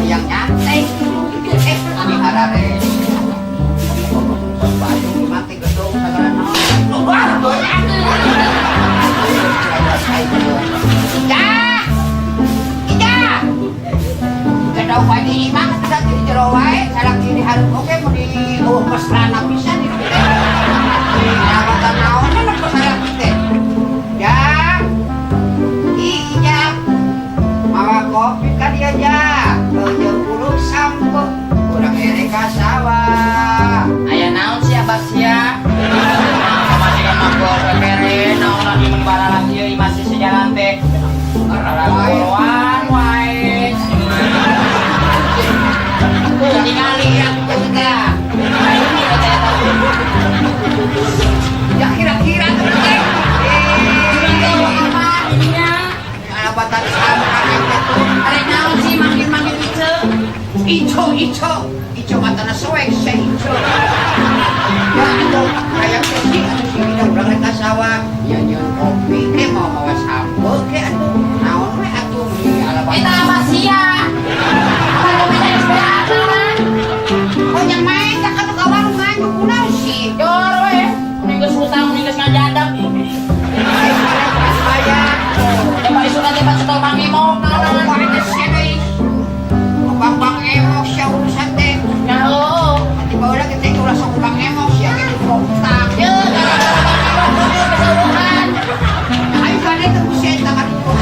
yang nyantai ani harare baju mati gedung segala naon wah Kedau pagi imang tidak di jero wae salak di hareup oke mun di mesrana pisan di lawatan naon anu salak teh ya iya mawa kopi ka dia ja jeung uluk sampo urang ere ka sawah aya naon sia Basya masih ka mangkor kere naon lagi mun baralah ieu masih sejalan teh arawan wae tinggali ya kita ya kira-kira tuh apa ininya alabatan sama itu ada naon sih manggil-manggil ico matana soek saya ico ya itu kayak sih udah urang ka sawah ya nyeun kopi ke mau mawa sampo ke atuh naon we atuh di alabatan eta apa sia kalau bisa SPA oh yang main tak kan ke warung nganjuk kunaon sih dor we mending geus utang mending geus ngajadak bayar coba isu nanti pas setor Bang Emo naon warga sini Bang Emo sia urusan teh nah oh nanti baheula kita ulah sok Bang Emo sia ge kontak ye Bang Emo keseluruhan ayo kan itu sia tangan itu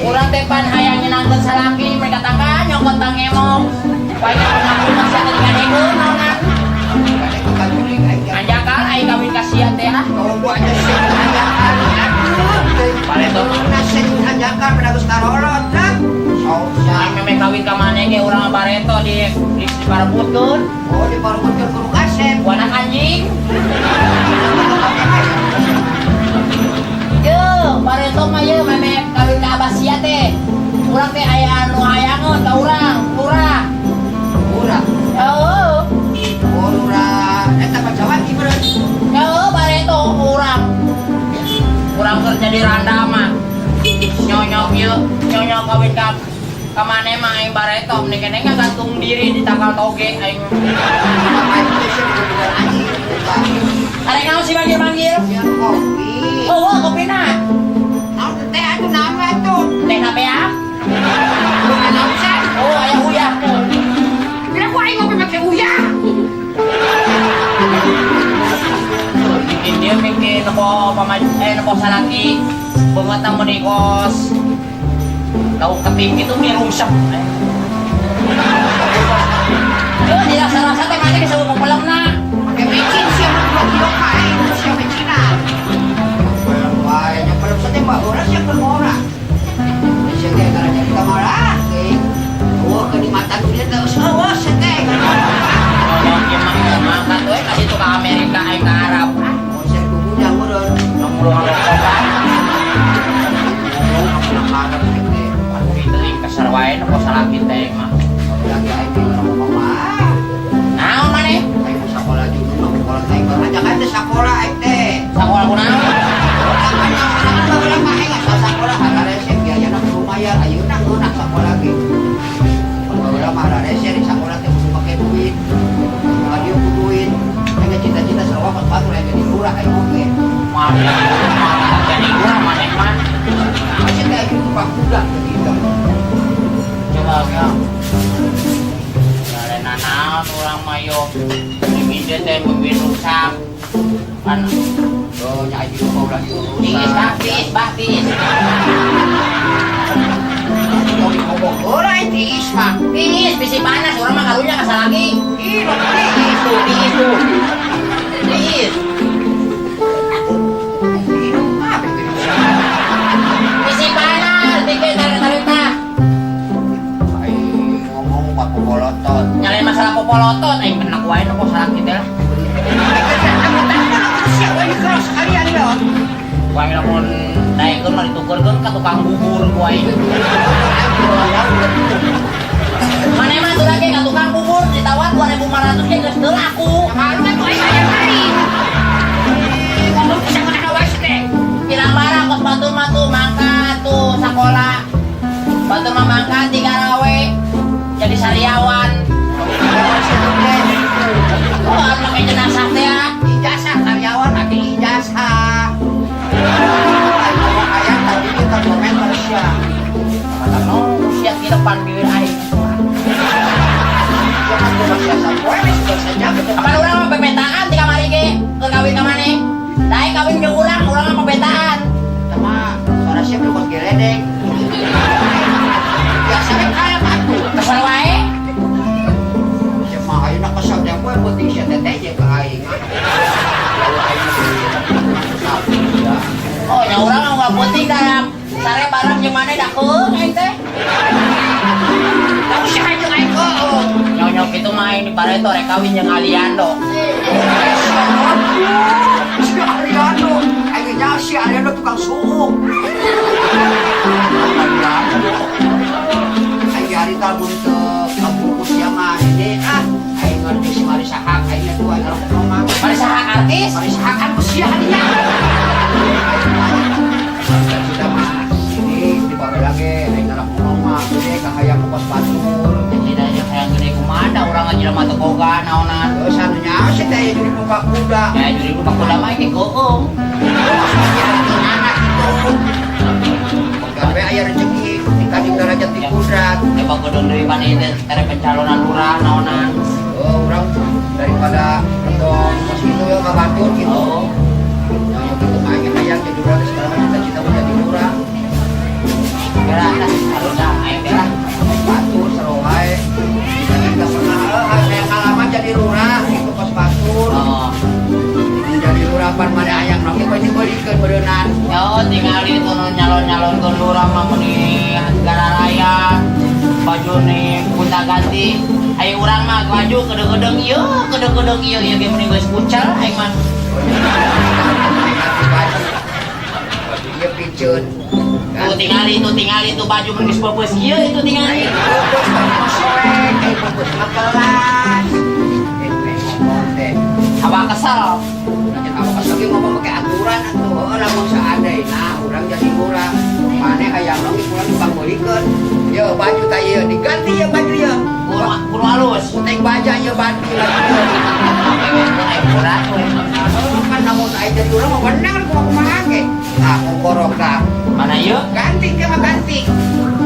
urang teh pan hayang nyenangkeun salaki mereka tangga nyokot Bang Emo banyak pengampun masih ada dengan ego naonan anjakal ai kawin kasihan teh ah oh gua aja sih anjakal pareto nasib anjakal pedagus karolot dah sok memang kawin ka maneh ge urang pareto di parabutkeun oh di parabutkeun guru kasep anak anjing yo pareto mah ye memang kawin ka Abah sia teh urang teh aya anu hayangeun ka urang lurah oh lurah eta Pacawati bener oh bareto urang kerja di Randa mah nyonyok ieu nyonyok kawin ka maneh mah aing bareto mending keneh gantung diri di tanggal toge aing arek naon sih manggil kopi oh kopina naon teh atuh naon atuh teh napea oh aya uyah aku aing ngopi make uyah. Ini mikir nopo salaki banget mun di kos. Tahu keping itu mi rusak. Yo di rasa-rasa teh mati bisa ngumpulna. Make micin sia mah kilo kae sia micina. Wah, nya pelem teh mah urang sia permora. Sia teh gara jadi kamara. Wah, ke di mata dia terus awas teh. Ngomong gimana makan we kasih tuh ke Amerika aing ke Arab. Oh, saya kudu meureun. Nomor obat. Arab teh. Anu diteuing kasar wae nopo salaki teh mah. Lagi aing ngomong mah. Naon maneh? Aing sakola juga sekolah teh banyak teh sakola aing teh. Sakola kunaon? Banyak baheula mah aing sakola resep biayana lumayan ayeuna geunah sakola ge. Udah marah deh sih di sekolah teh mesti pakai duit, lagi aku duit, kayak cita-cita selalu pas baru lagi jadi lurah kayak oke. Mana jadi lurah mana mah? Masih kayak gitu pak udah gitu. Coba ya, ada nana orang mayo, ini dia teh membeli rusak, kan? Oh nyai itu mau lagi rusak. Baptis. Orang tiis mah, tiis bisi panas orang mah karunya kasar lagi. Ih, tiis tuh. Bisi panas, dikit tarik-tarik. Aing ngomong buat popolotot. Nyalain masalah popolotot, aing kena kuain nopo salah kita lah. Siapa ini keras sekalian ya? Kuain lamun daekeun mah ditukeurkeun ka tukang bubur kuain. Mana mah tuh lagi nggak tukang bubur ditawar 2.500 ya geus teu laku. Malu kan tuh aya mari. Ngomong bisa ngana wae teh. Pirang barang kos batu mah tuh mangka tuh sakola sariawan. Oh, anu make jenazah teh ya. Ijazah karyawan lagi ijazah. Ayah tadi kita komen Malaysia. Kata no, usia di depan bieu aing. Jangan biasa poe sudah saja. Apa urang mah pemetaan ti kamari ge? Keur kawin ka maneh? Daek kawin jeung urang mah pemetaan. Sama suara siapa bos geledek. Biasanya kayak aku. Kesel wae. Siapa ayo nak kesal dia poe penting sia teteh je ka aing. Kalau aing ya. Oh, nya urang mah penting dalam sare bareng jeung maneh da keung aing teh. Tahu sia aing aing keung. Nyonyok itu main di Pareto rek kawin jeung Aliando. Si Ariano, aing nya si Ariano tukang suuk. Aing hari tabun ke kampus yang ini aing ngerti si Marisa Hak aing tuh aing ngomong. Marisa Hak artis. Marisa Hak kan usia dia. Sudah mah ini di bawah lagi aing ngomong mah gede ka hayang kos batur. Tidak aja kayak gede kumanda orang aja mah teu boga naonan. Terus anunya si teh jadi buka kuda. Ya jadi lupa kuda mah iki keung. Anak itu. Gawe aya rezeki dikading derajat di kudrat. Coba gedung deui pan ieu tere pencalonan lurah naonan. Oh, orang daripada untuk pos itu ya kabatur gitu. Oh. Yang gitu main hayang jadi urang sekarang cita-cita mau jadi urang. Kira harusnya aing kira Batur seru wae. Kita pernah saya ngalaman jadi lurah gitu pos batur. oh. Jadi lurah pan mana hayang nongki balik-balikeun beureunan. Yo tinggal itu nyalon-nyalon ke lurah mah mun di negara raya. Baju nih gonta ganti. Ayo urang mah baju kedeng-kedeng ieu ieu ge mending geus pucal aing mah. Dia piceun. Tuh tinggali tuh baju mending geus peupeus ieu itu tinggali. Abah kesel. Ngomong pakai aturan atuh orang mau seadai nah orang jadi murah mana hayang lagi pulang tukang bolikeun ya baju teh ieu diganti ya baju ya Kudu halus. naik baja ya bantu lagi Aing murah we. kan namun aing jadi urang mah bener kumaha ge ah ngorokna Mana ieu? ganti ke mah ganti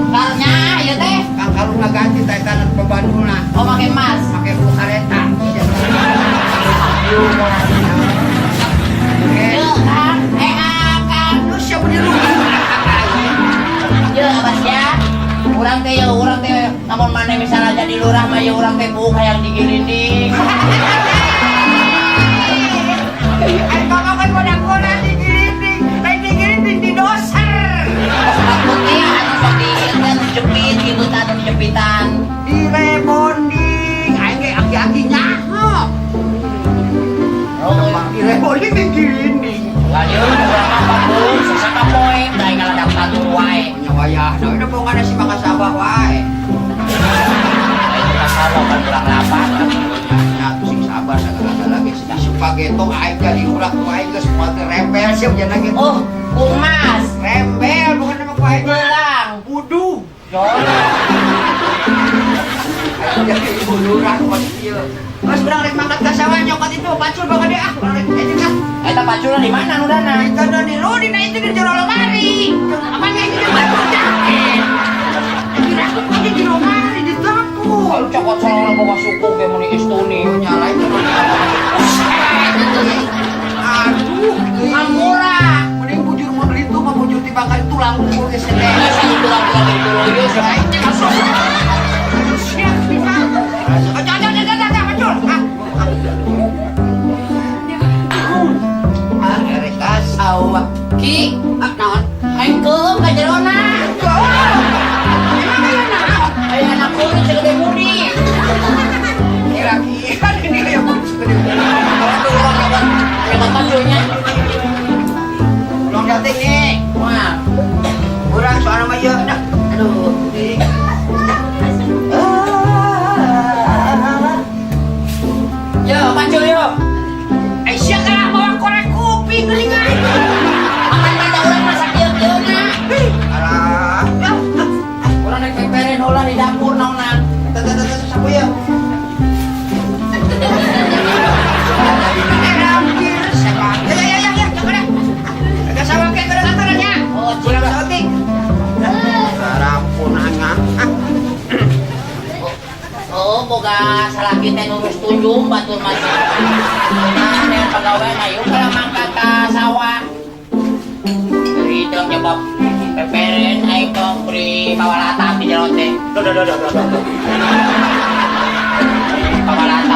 Karnya ieu teh. kang kalau nggak ganti teh kan pebandulna Oh make emas. pakai kareta Ieu kan, kan. lu siapa di rumah Ieu abas ya. Urang teh namun mana misalnya jadi lurah mah ieu urang teh buuk hayang digirinding. Ay, kakapan mo na ko na digirinding di doser. Putih anu sok dijepit gitu tadi dijepitan. Di rebonding, ay kay aki-aki nyaho. Oh, Di rebonding digirinding. Lalu urang mah bagus, sesaka poe, da ngaladak tatur wae. Punya wayah, nah udah po ada si makasabah wae. Itu kasalo kan kurang lapan. Ya, sing sabar segala lagi sudah supageto ay jadi ulah ku ay geus moal teh rembel sieu jangan lagi. Oh, kumas, Rembel bukan nama ku ay belang, wudu. jodoh. Jadi ibu lurah kos ieu. Mas urang rek mangkat ka sawah nyokot itu pacul banget deh urang rek eta. Eta pacula di mana nudana? Itu ada di Rudi, nah itu di jero lemari. Apa nih itu batu jaket? Kira aku aja di lemari di dapur. Kalau cokot soalnya bawa suku ge muni istuni. Nyalain tuh. Aduh, Ampura. mending bujur mau beli tuh, mau bujur dibakar tulang bubur ke sini. Biasa tulang-tulang itu loyo Ini masuk. Siap di mana? Jangan, betul. Rekas. Awak ki, Naon? aing keum ka jerona. Emang ayo naon? Aya anak kulit segede budi. Kira-kira ini kayak bujur. Kalau tuh orang lewat paculnya. Belum datang nih. Wah, Kurang suara mah ieu dah. Aduh, ini. yo pacul yo. Aisyah kana bawa korek kuping geuningan. Aman mata urang masak ieu-ieuna. Alah, Urang rek peperen heula di dapur naonan. teu ka salaki teh nurus tunjung batur mah. Nah, dengan pegawai ayo kalau mangkat ka sawah. Dari itu nyebab peperen ayo tong beri kawalata di jero teh. Kawalata